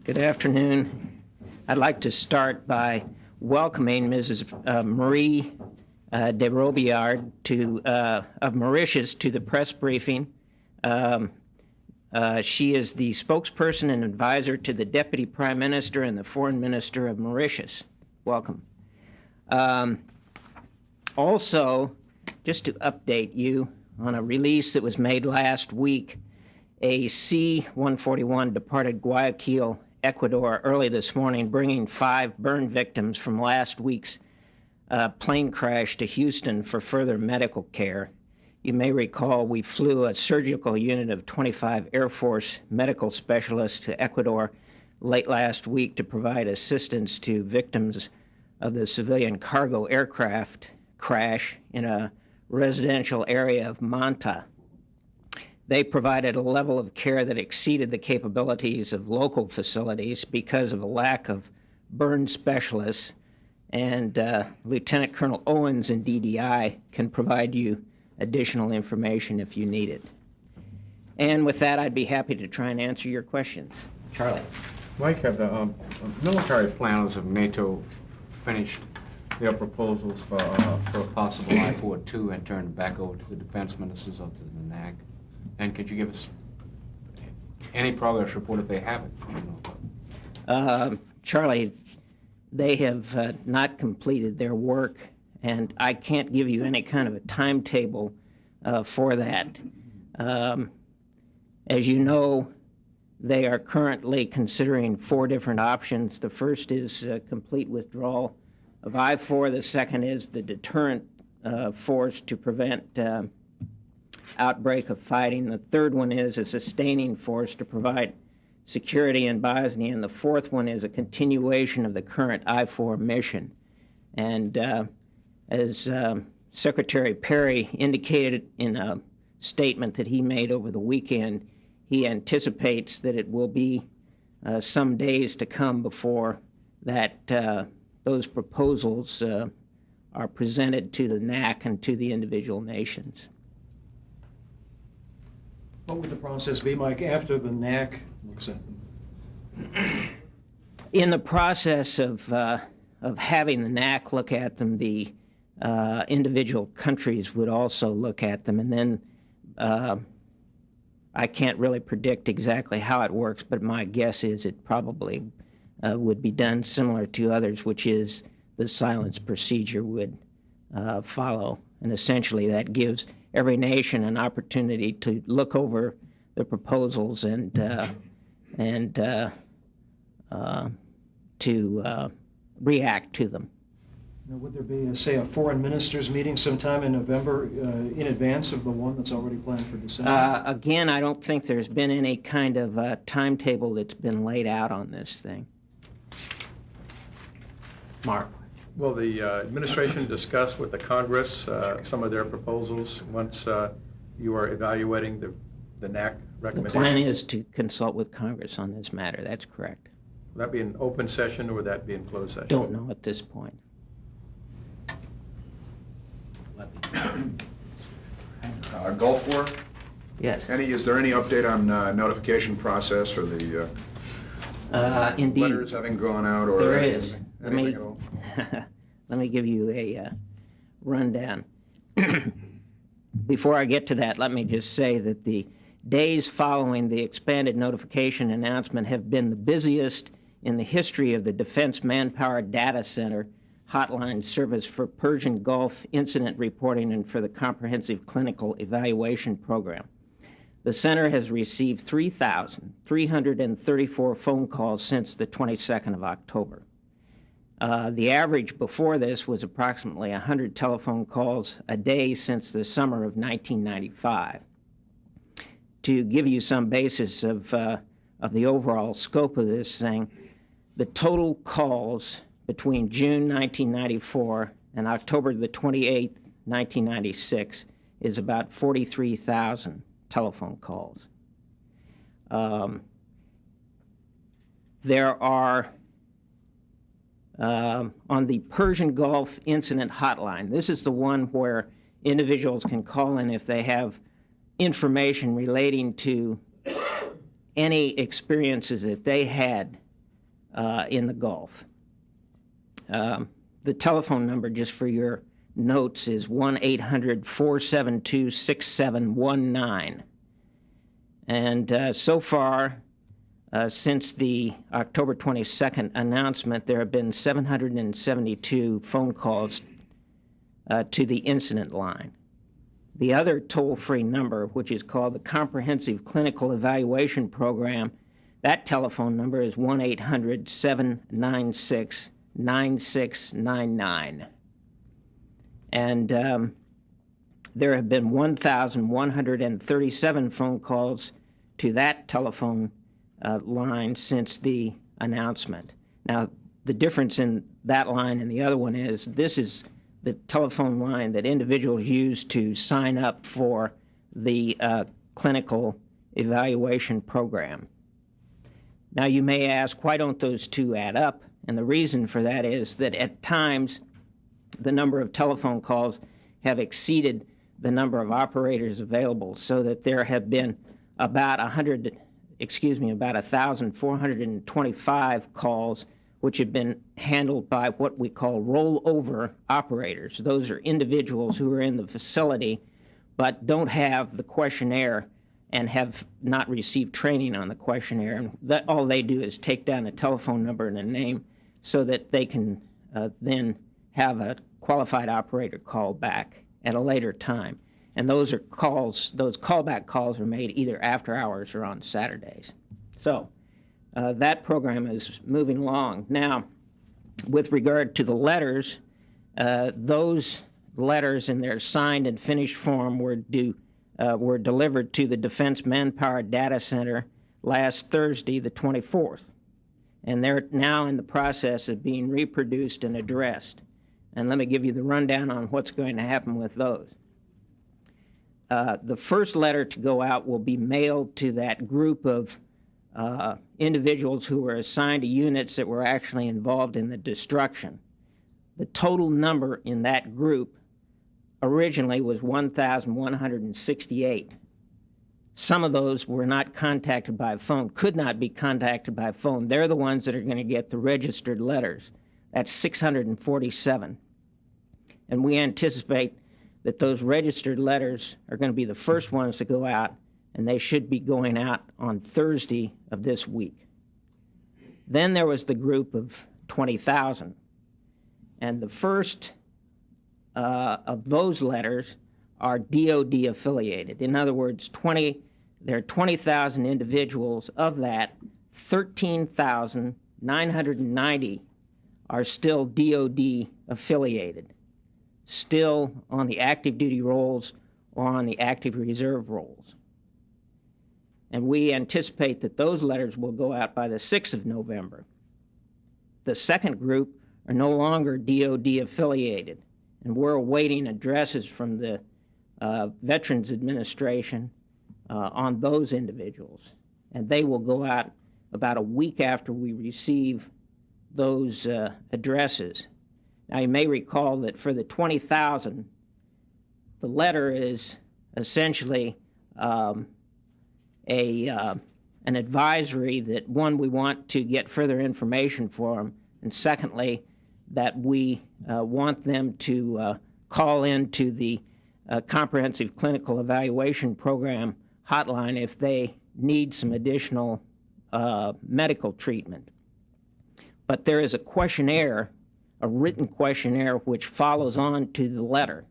Good afternoon. I'd like to start by welcoming Mrs. Marie de Robillard of Mauritius to the press briefing. She is the spokesperson and advisor to the Deputy Prime Minister and the Foreign Minister of Mauritius. Welcome. Also, just to update you on a release that was made last week, a C-141 departed Guayaquil, Ecuador, early this morning, bringing 5 burn victims from last week's plane crash to Houston for further medical care. You may recall we flew a surgical unit of 25 Air Force medical specialists to Ecuador late last week to provide assistance to victims of the civilian cargo aircraft crash in a residential area of Manta. They provided a level of care that exceeded the capabilities of local facilities because of a lack of burn specialists, and Lieutenant Colonel Owens in DDI can provide you additional information if you need it. And with that, I'd be happy to try and answer your questions. Charlie. Mike, have the military planners of NATO finished their proposals for a possible I-42 and turned back over to the defense ministers of the NAC? And could you give us any progress report if they haven't? Charlie, they have not completed their work, and I can't give you any kind of a timetable for that. As you know, they are currently considering 4 different options. The first is complete withdrawal of I-4. The second is the deterrent force to prevent outbreak of fighting. The third one is a sustaining force to provide security in Bosnia. And the fourth one is a continuation of the current I-4 mission. And as Secretary Perry indicated in a statement that he made over the weekend, he anticipates that it will be some days to come before that those proposals are presented to the NAC and to the individual nations. What would the process be, Mike, after the NAC looks at them? In the process of having the NAC look at them, the individual countries would also look at them, and then I can't really predict exactly how it works, but my guess is it probably would be done similar to others, which is the silence procedure would follow. And essentially that gives every nation an opportunity to look over the proposals and to react to them. Now, would there be, say, a foreign ministers meeting sometime in November in advance of the one that's already planned for December? Again, I don't think there's been any kind of timetable that's been laid out on this thing. Mark. Will the administration discuss with the Congress some of their proposals once you are evaluating the NAC The recommendations? plan is to consult with Congress on this matter. That's correct. Will that be an open session or would that be in closed session? Don't know at this point. Gulf War? Yes. Is there any update on notification process or the Indeed. letters having gone out or There anything, is. anything at all? Let me give you a rundown. Before I get to that, let me just say that the days following the expanded notification announcement have been the busiest in the history of the Defense Manpower Data Center hotline service for Persian Gulf incident reporting and for the Comprehensive Clinical Evaluation Program. The center has received 3,334 phone calls since the 22nd of October. The average before this was approximately 100 telephone calls a day since the summer of 1995. To give you some basis of the overall scope of this thing, the total calls between June 1994 and October the 28th, 1996 is about 43,000 telephone calls. There are on the Persian Gulf Incident Hotline. This is the one where individuals can call in if they have information relating to any experiences that they had in the Gulf. The telephone number, just for your notes, is 1-800-472-6719. And so far, since the October 22nd announcement, there have been 772 phone calls to the incident line. The other toll-free number, which is called the Comprehensive Clinical Evaluation Program, that telephone number is 1-800-796-9699. And there have been 1,137 phone calls to that telephone line since the announcement. Now, the difference in that line and the other one is this is the telephone line that individuals use to sign up for the clinical evaluation program. Now, you may ask, why don't those two add up? And the reason for that is that at times the number of telephone calls have exceeded the number of operators available, so that there have been about 1,425 calls which have been handled by what we call rollover operators. Those are individuals who are in the facility but don't have the questionnaire and have not received training on the questionnaire. And all they do is take down a telephone number and a name so that they can then have a qualified operator call back at a later time. And those callback calls are made either after hours or on Saturdays. So that program is moving along. Now, with regard to the letters, those letters in their signed and finished form were delivered to the Defense Manpower Data Center last Thursday, the 24th. And they're now in the process of being reproduced and addressed. And let me give you the rundown on what's going to happen with those. The first letter to go out will be mailed to that group of individuals who were assigned to units that were actually involved in the destruction. The total number in that group originally was 1,168. Some of those were not contacted by phone, could not be contacted by phone. They're the ones that are going to get the registered letters. That's 647. And we anticipate that those registered letters are going to be the first ones to go out, and they should be going out on Thursday of this week. Then there was the group of 20,000. And the first of those letters are DoD affiliated. In other words, there are 20,000 individuals. Of that, 13,990 are still DoD affiliated, still on the active duty rolls or on the active reserve rolls. And we anticipate that those letters will go out by the 6th of November. The second group are no longer DoD affiliated, and we're awaiting addresses from the Veterans Administration on those individuals. And they will go out about a week after we receive those addresses. Now, you may recall that for the 20,000, the letter is essentially an advisory that, one, we want to get further information for them, and secondly, that we want them to call into the Comprehensive Clinical Evaluation Program hotline if they need some additional medical treatment. But there is a questionnaire, a written questionnaire, which follows on to the letter.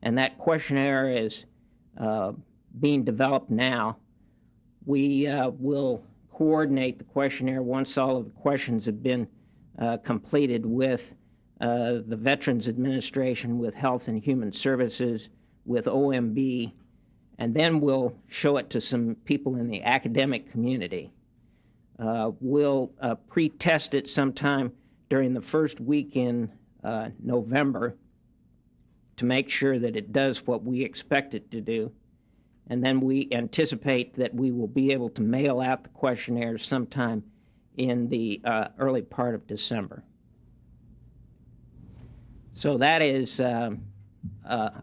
And that questionnaire is being developed now. We will coordinate the questionnaire once all of the questions have been completed with the Veterans Administration, with Health and Human Services, with OMB, and then we'll show it to some people in the academic community. We'll pre-test it sometime during the first week in November to make sure that it does what we expect it to do. And then we anticipate that we will be able to mail out the questionnaires sometime in the early part of December. So that is a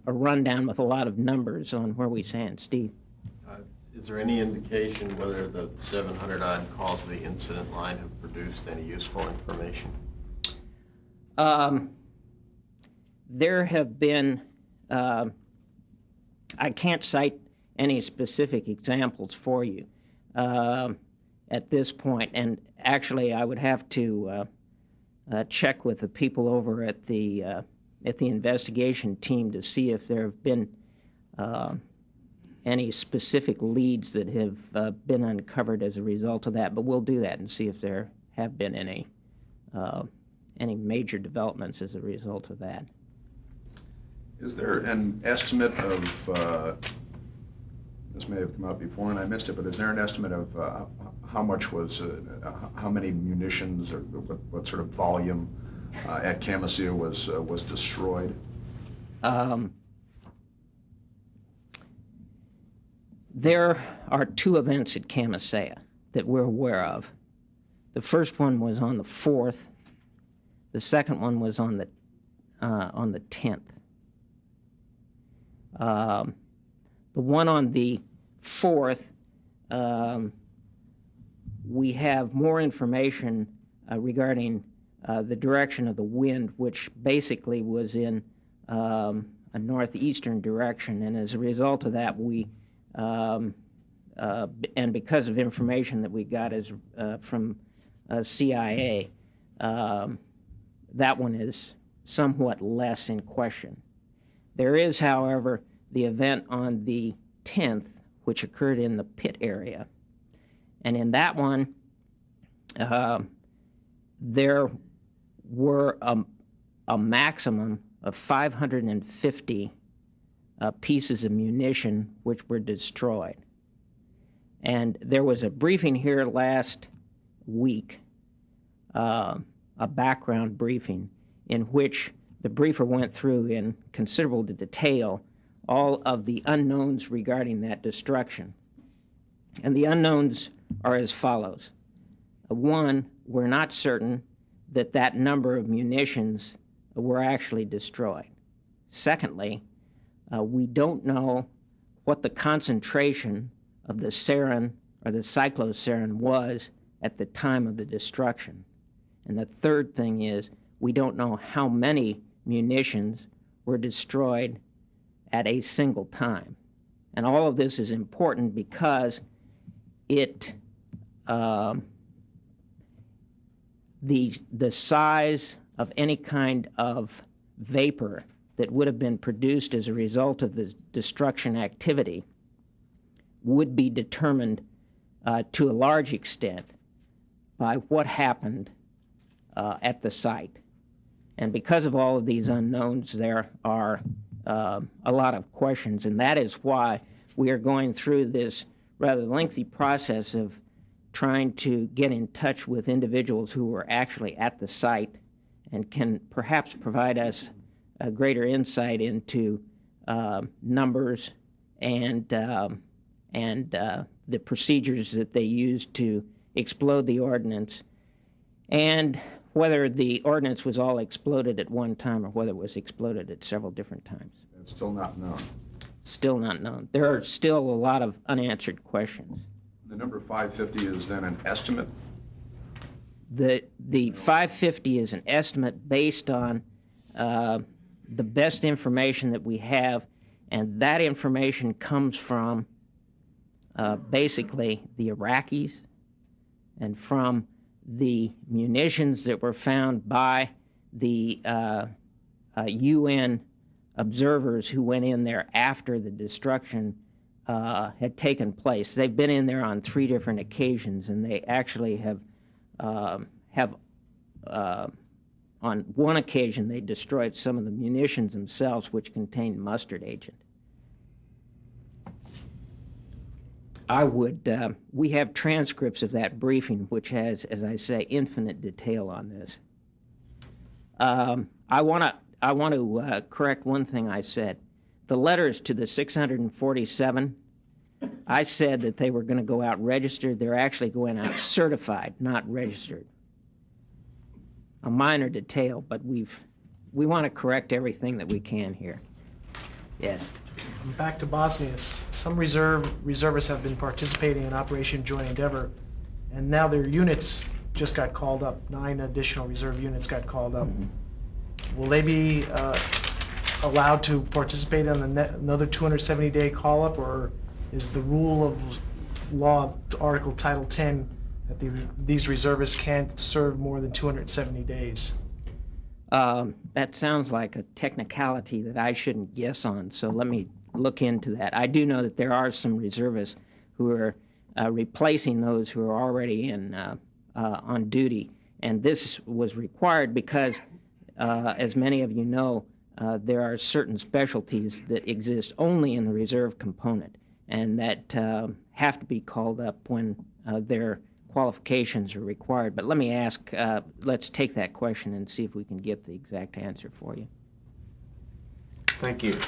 rundown with a lot of numbers on where we stand. Steve? Is there any indication whether the 700-odd calls to the incident line have produced any useful information? There have been, I can't cite any specific examples for you at this point, and actually I would have to check with the people over at the investigation team to see if there have been any specific leads that have been uncovered as a result of that, but we'll do that and see if there have been any major developments as a result of that. Is there an estimate of, this may have come out before and I missed it, but is there an estimate of how much was, how many munitions or what sort of volume at Camisea was destroyed? There are two events at Camisea that we're aware of. The first one was on the 4th. The second one was on the 10th. The one on the 4th, we have more information regarding the direction of the wind, which basically was in a northeastern direction, and as a result of that, and because of information that we got from CIA, that one is somewhat less in question. There is, however, the event on the 10th, which occurred in the pit area. And in that one, there were a maximum of 550 pieces of munition which were destroyed. And there was a briefing here last week, a background briefing, in which the briefer went through in considerable detail all of the unknowns regarding that destruction. And the unknowns are as follows. One, we're not certain that that number of munitions were actually destroyed. Secondly, we don't know what the concentration of the sarin or the cyclosarin was at the time of the destruction. And the third thing is we don't know how many munitions were destroyed at a single time. And all of this is important because the size of any kind of vapor that would have been produced as a result of the destruction activity would be determined to a large extent by what happened at the site. And because of all of these unknowns, there are a lot of questions, and that is why we are going through this rather lengthy process of trying to get in touch with individuals who were actually at the site and can perhaps provide us a greater insight into numbers and the procedures that they used to explode the ordnance, and whether the ordnance was all exploded at one time or whether it was exploded at several different times. It's still not known. Still not known. There are still a lot of unanswered questions. The number 550 is then an estimate? The 550 is an estimate based on the best information that we have, and that information comes from basically the Iraqis and from the munitions that were found by the UN observers who went in there after the destruction had taken place. They've been in there on 3 different occasions, and they actually have on one occasion they destroyed some of the munitions themselves, which contained mustard agent. We have transcripts of that briefing, which has, as I say, infinite detail on this. I want to correct one thing I said. The letters to the 647, I said that they were going to go out registered. They're actually going out certified, not registered. A minor detail, but we want to correct everything that we can here. Yes. Back to Bosnia. some reservists have been participating in Operation Joint Endeavor, and now their units just got called up. 9 additional reserve units got called up. Will they be allowed to participate on another 270-day call-up, or is the rule of law, Article Title 10, that these reservists can't serve more than 270 days? That sounds like a technicality that I shouldn't guess on, so let me look into that. I do know that there are some reservists who are replacing those who are already on duty, and this was required because, as many of you know, there are certain specialties that exist only in the reserve component and that have to be called up when their qualifications are required. But let me ask, let's take that question and see if we can get the exact answer for you. Thank you.